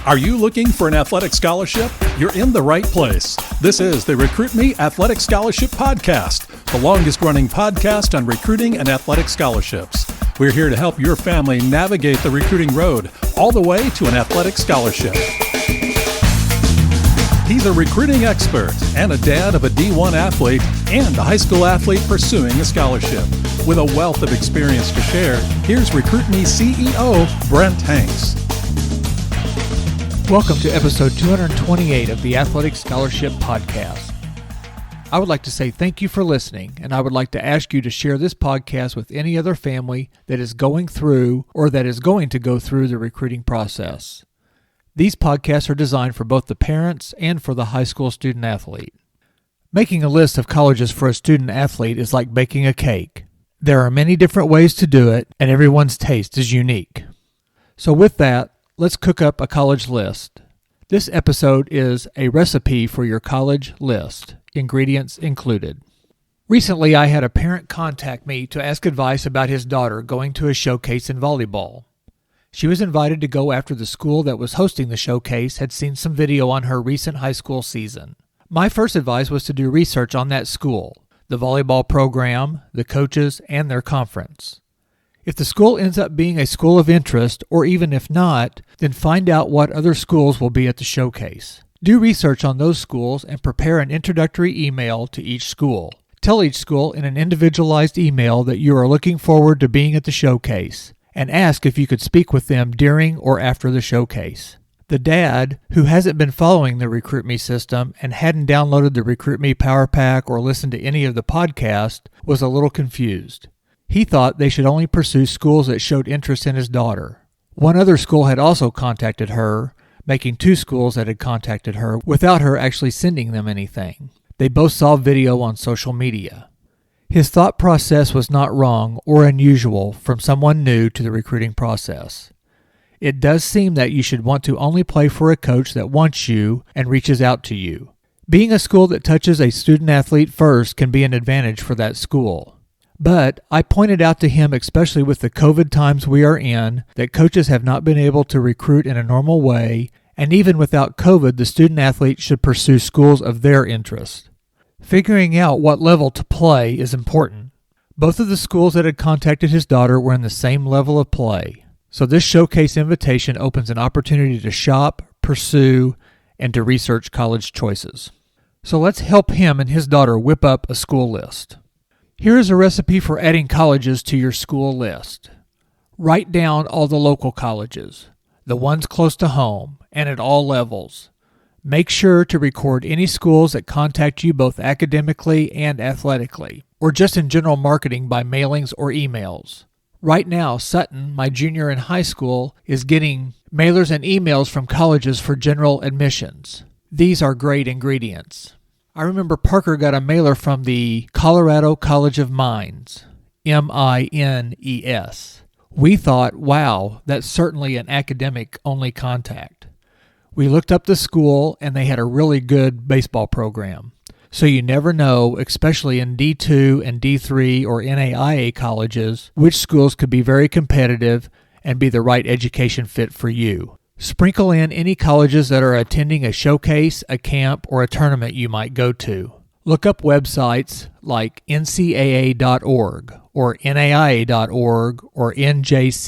Are you looking for an athletic scholarship? You're in the right place. This is the Recruit Me Athletic Scholarship Podcast, the longest running podcast on recruiting and athletic scholarships. We're here to help your family navigate the recruiting road all the way to an athletic scholarship. He's a recruiting expert and a dad of a D1 athlete and a high school athlete pursuing a scholarship. With a wealth of experience to share, here's Recruit Me CEO, Brent Hanks. Welcome to episode 228 of the Athletic Scholarship Podcast. I would like to say thank you for listening, and I would like to ask you to share this podcast with any other family that is going through or that is going to go through the recruiting process. These podcasts are designed for both the parents and for the high school student athlete. Making a list of colleges for a student athlete is like baking a cake. There are many different ways to do it, and everyone's taste is unique. So with that, let's cook up a college list. This episode is a recipe for your college list, ingredients included. Recently, I had a parent contact me to ask advice about his daughter going to a showcase in volleyball. She was invited to go after the school that was hosting the showcase had seen some video on her recent high school season. My first advice was to do research on that school, the volleyball program, the coaches, and their conference. If the school ends up being a school of interest, or even if not, then find out what other schools will be at the showcase. Do research on those schools and prepare an introductory email to each school. Tell each school in an individualized email that you are looking forward to being at the showcase, and ask if you could speak with them during or after the showcase. The dad, who hasn't been following the Recruit Me system and hadn't downloaded the Recruit Me Power Pack or listened to any of the podcast, was a little confused. He thought they should only pursue schools that showed interest in his daughter. One other school had also contacted her, making 2 schools that had contacted her without her actually sending them anything. They both saw video on social media. His thought process was not wrong or unusual from someone new to the recruiting process. It does seem that you should want to only play for a coach that wants you and reaches out to you. Being a school that touches a student athlete first can be an advantage for that school. But I pointed out to him, especially with the COVID times we are in, that coaches have not been able to recruit in a normal way, and even without COVID, the student athlete should pursue schools of their interest. Figuring out what level to play is important. Both of the schools that had contacted his daughter were in the same level of play, so this showcase invitation opens an opportunity to shop, pursue, and to research college choices. So let's help him and his daughter whip up a school list. Here is a recipe for adding colleges to your school list. Write down all the local colleges, the ones close to home, and at all levels. Make sure to record any schools that contact you both academically and athletically, or just in general marketing by mailings or emails. Right now, Sutton, my junior in high school, is getting mailers and emails from colleges for general admissions. These are great ingredients. I remember Parker got a mailer from the Colorado College of Mines, MINES. We thought, wow, that's certainly an academic-only contact. We looked up the school, and they had a really good baseball program. So you never know, especially in D2 and D3 or NAIA colleges, which schools could be very competitive and be the right education fit for you. Sprinkle in any colleges that are attending a showcase, a camp, or a tournament you might go to. Look up websites like ncaa.org or naia.org or njcaa.org.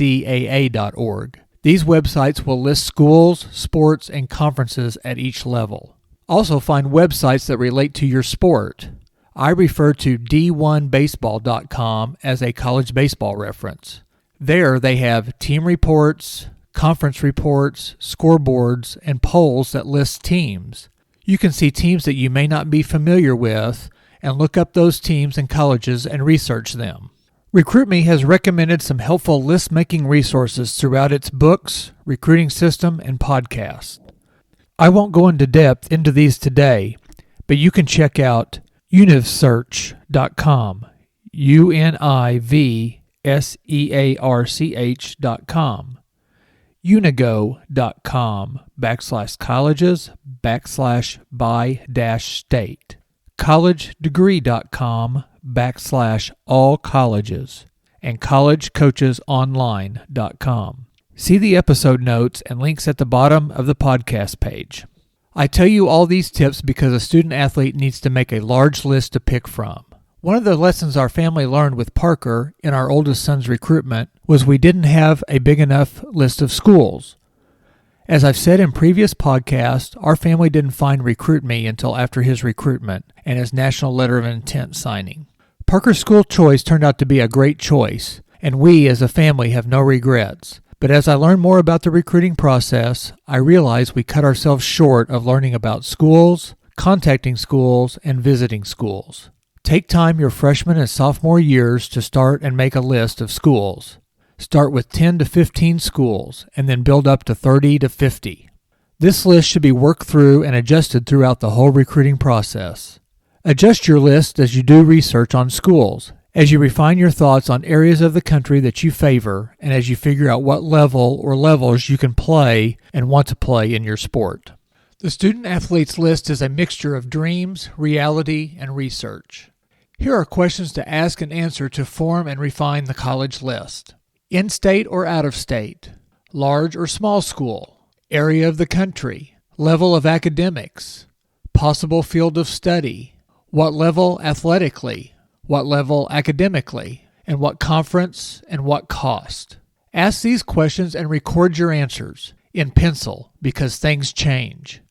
These websites will list schools, sports, and conferences at each level. Also find websites that relate to your sport. I refer to d1baseball.com as a college baseball reference. There they have team reports, conference reports, scoreboards, and polls that list teams. You can see teams that you may not be familiar with and look up those teams and colleges and research them. Recruit Me has recommended some helpful list-making resources throughout its books, recruiting system, and podcasts. I won't go into depth into these today, but you can check out univsearch.com, UNIVSEARCH.com, unigo.com/colleges/by-state, collegedegree.com/all colleges, and collegecoachesonline.com. See the episode notes and links at the bottom of the podcast page. I tell you all these tips because a student athlete needs to make a large list to pick from. One of the lessons our family learned with Parker in our oldest son's recruitment was we didn't have a big enough list of schools. As I've said in previous podcasts, our family didn't find Recruit Me until after his recruitment and his national letter of intent signing. Parker's school choice turned out to be a great choice, and we as a family have no regrets. But as I learned more about the recruiting process, I realized we cut ourselves short of learning about schools, contacting schools, and visiting schools. Take time your freshman and sophomore years to start and make a list of schools. Start with 10 to 15 schools, and then build up to 30 to 50. This list should be worked through and adjusted throughout the whole recruiting process. Adjust your list as you do research on schools, as you refine your thoughts on areas of the country that you favor, and as you figure out what level or levels you can play and want to play in your sport. The student athletes list is a mixture of dreams, reality, and research. Here are questions to ask and answer to form and refine the college list. In-state or out-of-state? Large or small school? Area of the country? Level of academics? Possible field of study? What level athletically? What level academically? And what conference and what cost? Ask these questions and record your answers in pencil because things change.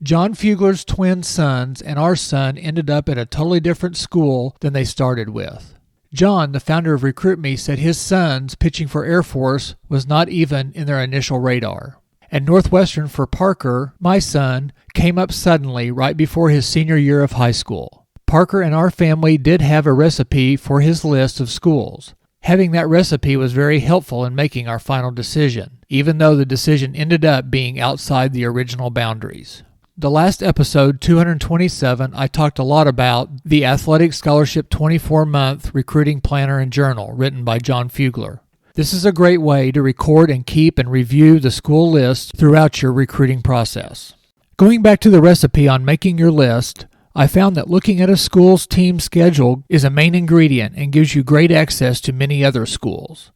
John Fugler's twin sons and our son ended up at a totally different school than they started with. John, the founder of Recruit Me, said his sons pitching for Air Force was not even in their initial radar. And Northwestern for Parker, my son, came up suddenly right before his senior year of high school. Parker and our family did have a recipe for his list of schools. Having that recipe was very helpful in making our final decision, even though the decision ended up being outside the original boundaries. The last episode, 227, I talked a lot about the Athletic Scholarship 24-month recruiting planner and journal written by John Fugler. This is a great way to record and keep and review the school list throughout your recruiting process. Going back to the recipe on making your list, I found that looking at a school's team schedule is a main ingredient and gives you great access to many other schools.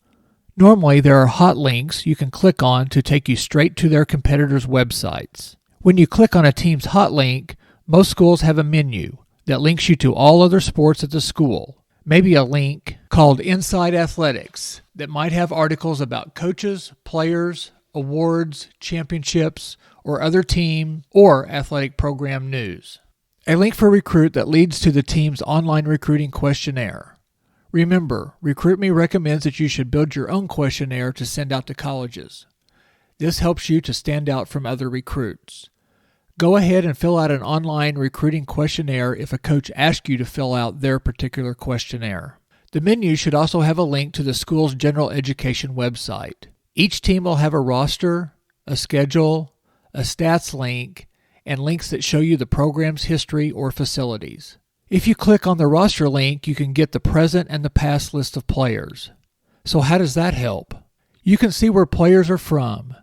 Normally, there are hot links you can click on to take you straight to their competitors' websites. When you click on a team's hot link, most schools have a menu that links you to all other sports at the school. Maybe a link called Inside Athletics that might have articles about coaches, players, awards, championships, or other team or athletic program news. A link for Recruit that leads to the team's online recruiting questionnaire. Remember, Recruit Me recommends that you should build your own questionnaire to send out to colleges. This helps you to stand out from other recruits. Go ahead and fill out an online recruiting questionnaire if a coach asks you to fill out their particular questionnaire. The menu should also have a link to the school's general education website. Each team will have a roster, a schedule, a stats link, and links that show you the program's history or facilities. If you click on the roster link, you can get the present and the past list of players. So how does that help? You can see where players are from.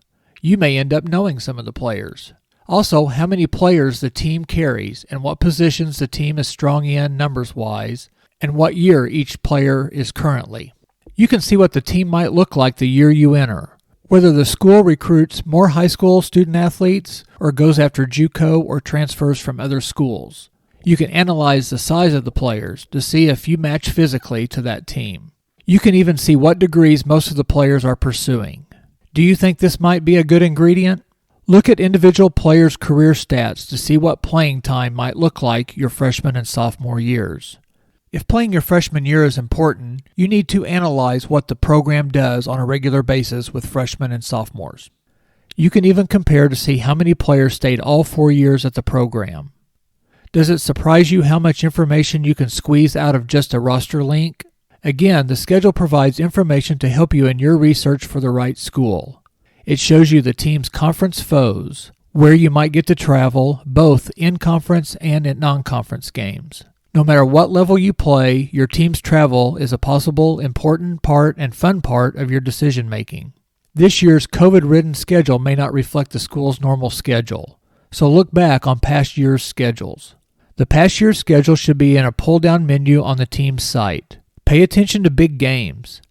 You may end up knowing some of the players. Also, how many players the team carries and what positions the team is strong in numbers-wise, and what year each player is currently. You can see what the team might look like the year you enter, whether the school recruits more high school student athletes or goes after JUCO or transfers from other schools. You can analyze the size of the players to see if you match physically to that team. You can even see what degrees most of the players are pursuing. Do you think this might be a good ingredient? Look at individual players' career stats to see what playing time might look like your freshman and sophomore years. If playing your freshman year is important, you need to analyze what the program does on a regular basis with freshmen and sophomores. You can even compare to see how many players stayed all 4 years at the program. Does it surprise you how much information you can squeeze out of just a roster link? Again, the schedule provides information to help you in your research for the right school. It shows you the team's conference foes, where you might get to travel, both in conference and at non-conference games. No matter what level you play, your team's travel is a possible important part and fun part of your decision-making. This year's COVID-ridden schedule may not reflect the school's normal schedule, so look back on past year's schedules. The past year's schedule should be in a pull-down menu on the team's site. Pay attention to big games.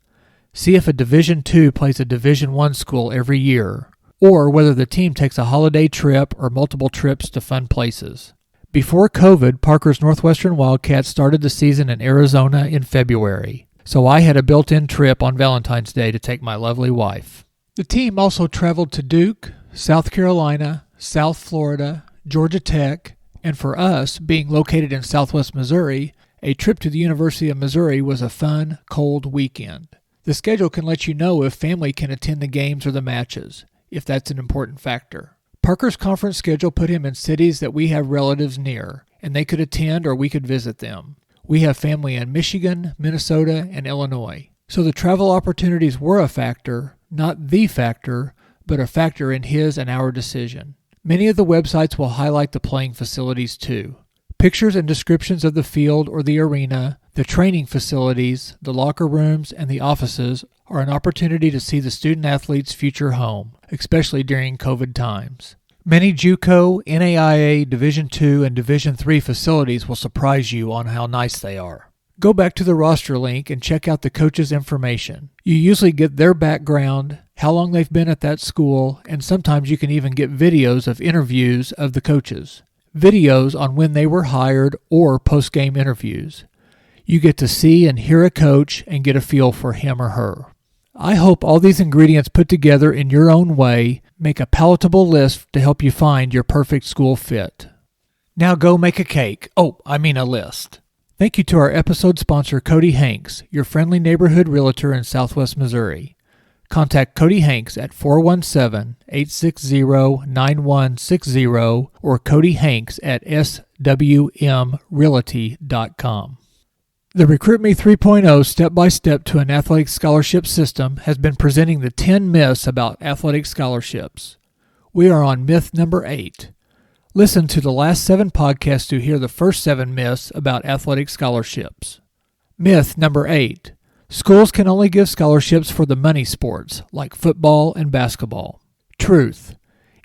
See if a Division II plays a Division I school every year, or whether the team takes a holiday trip or multiple trips to fun places. Before COVID, Parker's Northwestern Wildcats started the season in Arizona in February, so I had a built-in trip on Valentine's Day to take my lovely wife. The team also traveled to Duke, South Carolina, South Florida, Georgia Tech, and for us, being located in Southwest Missouri, a trip to the University of Missouri was a fun, cold weekend. The schedule can let you know if family can attend the games or the matches, if that's an important factor. Parker's conference schedule put him in cities that we have relatives near, and they could attend or we could visit them. We have family in Michigan, Minnesota, and Illinois. So the travel opportunities were a factor, not the factor, but a factor in his and our decision. Many of the websites will highlight the playing facilities too. Pictures and descriptions of the field or the arena, the training facilities, the locker rooms, and the offices are an opportunity to see the student-athlete's future home, especially during COVID times. Many JUCO, NAIA, Division II, and Division III facilities will surprise you on how nice they are. Go back to the roster link and check out the coaches' information. You usually get their background, how long they've been at that school, and sometimes you can even get videos of interviews of the coaches. Videos on when they were hired or post-game interviews. You get to see and hear a coach and get a feel for him or her. I hope all these ingredients put together in your own way make a palatable list to help you find your perfect school fit. Now go make a cake. A list. Thank you to our episode sponsor, Cody Hanks, your friendly neighborhood realtor in Southwest Missouri. Contact Cody Hanks at 417-860-9160 or Cody Hanks at swmrealty.com. The Recruit Me 3.0 Step-by-Step to an Athletic Scholarship System has been presenting the 10 myths about athletic scholarships. We are on myth number 8. Listen to the last 7 podcasts to hear the first 7 myths about athletic scholarships. Myth number 8. Schools can only give scholarships for the money sports, like football and basketball. Truth.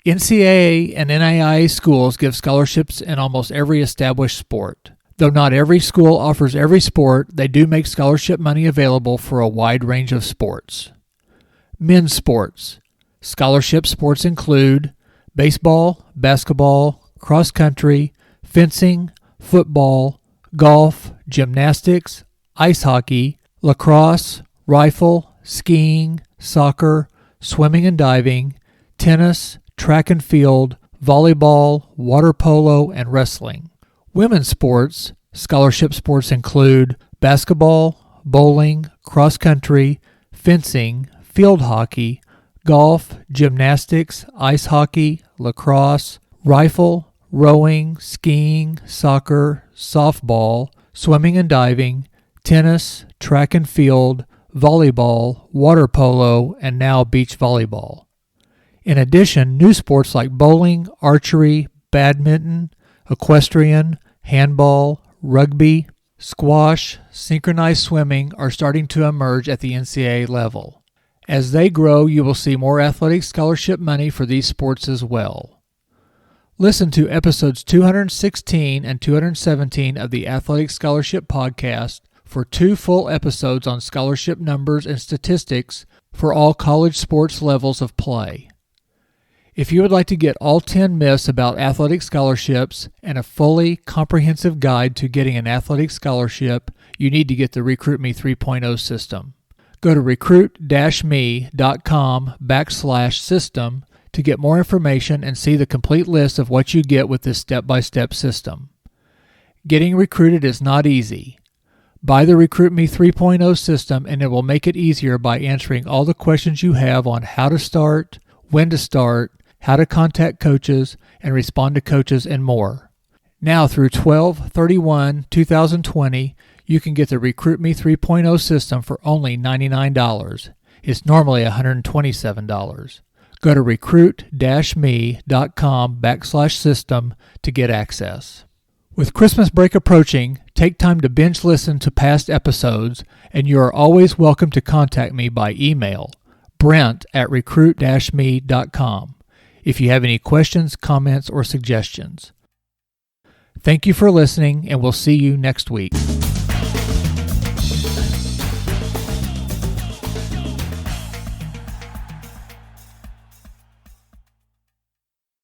NCAA and NAIA schools give scholarships in almost every established sport. Though not every school offers every sport, they do make scholarship money available for a wide range of sports. Men's sports. Scholarship sports include baseball, basketball, cross country, fencing, football, golf, gymnastics, ice hockey, lacrosse, rifle, skiing, soccer, swimming and diving, tennis, track and field, volleyball, water polo, and wrestling. Women's sports, scholarship sports include basketball, bowling, cross country, fencing, field hockey, golf, gymnastics, ice hockey, lacrosse, rifle, rowing, skiing, soccer, softball, swimming and diving, tennis, track and field, volleyball, water polo, and now beach volleyball. In addition, new sports like bowling, archery, badminton, equestrian, handball, rugby, squash, synchronized swimming are starting to emerge at the NCAA level. As they grow, you will see more athletic scholarship money for these sports as well. Listen to episodes 216 and 217 of the Athletic Scholarship Podcast for 2 full episodes on scholarship numbers and statistics for all college sports levels of play. If you would like to get all 10 myths about athletic scholarships and a fully comprehensive guide to getting an athletic scholarship, you need to get the Recruit Me 3.0 system. Go to recruit-me.com/system to get more information and see the complete list of what you get with this step-by-step system. Getting recruited is not easy. Buy the Recruit Me 3.0 system and it will make it easier by answering all the questions you have on how to start, when to start, how to contact coaches, and respond to coaches, and more. Now through 12/31/2020, you can get the Recruit Me 3.0 system for only $99. It's normally $127. Go to recruit-me.com/system to get access. With Christmas break approaching, take time to binge listen to past episodes, and you are always welcome to contact me by email, brent@recruit-me.com, if you have any questions, comments, or suggestions. Thank you for listening, and we'll see you next week.